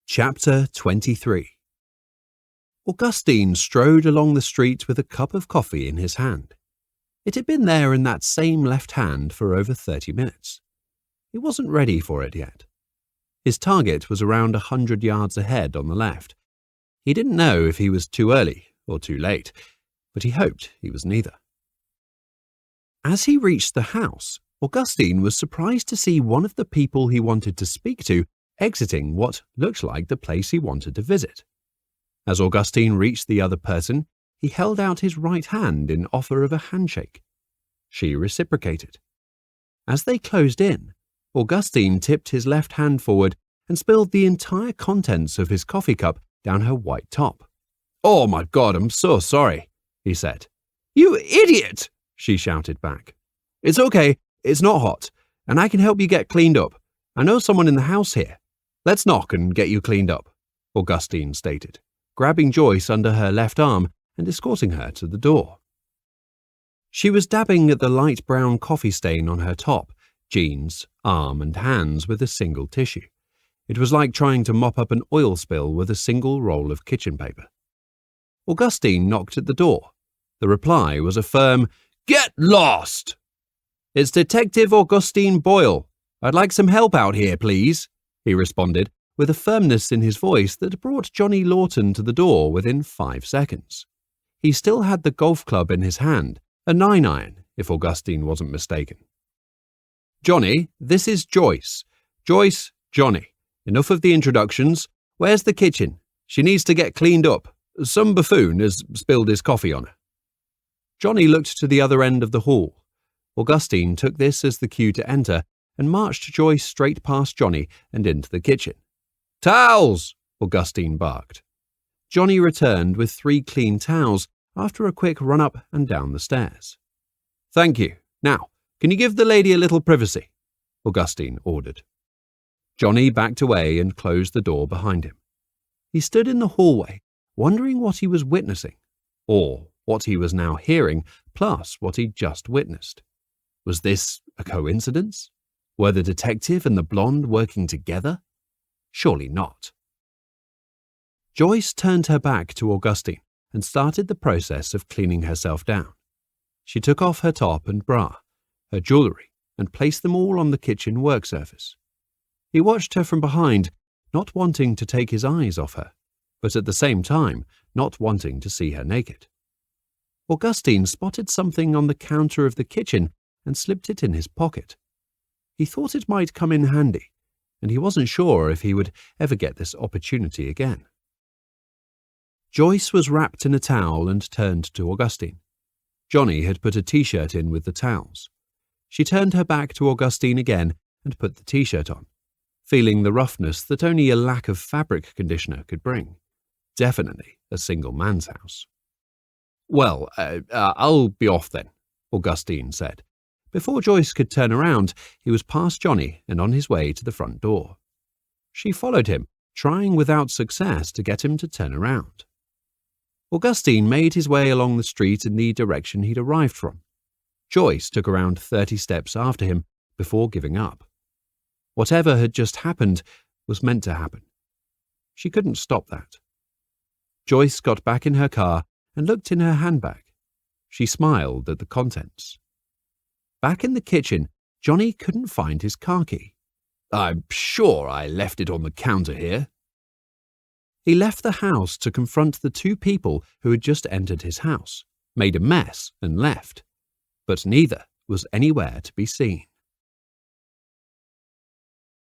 Chapter 23. Augustine strode along the street with a cup of coffee in his hand. It had been there in that same left hand for over 30 minutes. He wasn't ready for it yet. His target was around 100 yards ahead on the left. He didn't know if he was too early or too late, but he hoped he was neither. As he reached the house, Augustine was surprised to see one of the people he wanted to speak to exiting what looked like the place he wanted to visit. As Augustine reached the other person, he held out his right hand in offer of a handshake. She reciprocated. As they closed in, Augustine tipped his left hand forward and spilled the entire contents of his coffee cup down her white top. "Oh my God, I'm so sorry," he said. "You idiot!" she shouted back. "It's okay, it's not hot, and I can help you get cleaned up. I know someone in the house here. Let's knock and get you cleaned up," Augustine stated, grabbing Joyce under her left arm and escorting her to the door. She was dabbing at the light brown coffee stain on her top, jeans, arm and hands with a single tissue. It was like trying to mop up an oil spill with a single roll of kitchen paper. Augustine knocked at the door. The reply was a firm, "Get lost!" "It's Detective Augustine Boyle. I'd like some help out here, please," he responded, with a firmness in his voice that brought Johnny Lawton to the door within 5 seconds. He still had the golf club in his hand, a 9-iron, if Augustine wasn't mistaken. "Johnny, this is Joyce. Joyce, Johnny. Enough of the introductions. Where's the kitchen? She needs to get cleaned up. Some buffoon has spilled his coffee on her." Johnny looked to the other end of the hall. Augustine took this as the cue to enter and marched Joyce straight past Johnny and into the kitchen. "Towels!" Augustine barked. Johnny returned with 3 clean towels after a quick run up and down the stairs. "Thank you. Now, can you give the lady a little privacy?" Augustine ordered. Johnny backed away and closed the door behind him. He stood in the hallway, wondering what he was witnessing, or what he was now hearing, plus what he'd just witnessed. Was this a coincidence? Were the detective and the blonde working together? Surely not. Joyce turned her back to Augustine and started the process of cleaning herself down. She took off her top and bra, her jewellery, and placed them all on the kitchen work surface. He watched her from behind, not wanting to take his eyes off her, but at the same time not wanting to see her naked. Augustine spotted something on the counter of the kitchen and slipped it in his pocket. He thought it might come in handy, and he wasn't sure if he would ever get this opportunity again. Joyce was wrapped in a towel and turned to Augustine. Johnny had put a t-shirt in with the towels. She turned her back to Augustine again and put the t-shirt on, feeling the roughness that only a lack of fabric conditioner could bring. Definitely a single man's house. "Well, I'll be off then," Augustine said. Before Joyce could turn around, he was past Johnny and on his way to the front door. She followed him, trying without success to get him to turn around. Augustine made his way along the street in the direction he'd arrived from. Joyce took around 30 steps after him before giving up. Whatever had just happened was meant to happen. She couldn't stop that. Joyce got back in her car and looked in her handbag. She smiled at the contents. Back in the kitchen, Johnny couldn't find his car key. "I'm sure I left it on the counter here." He left the house to confront the 2 people who had just entered his house, made a mess and left, but neither was anywhere to be seen.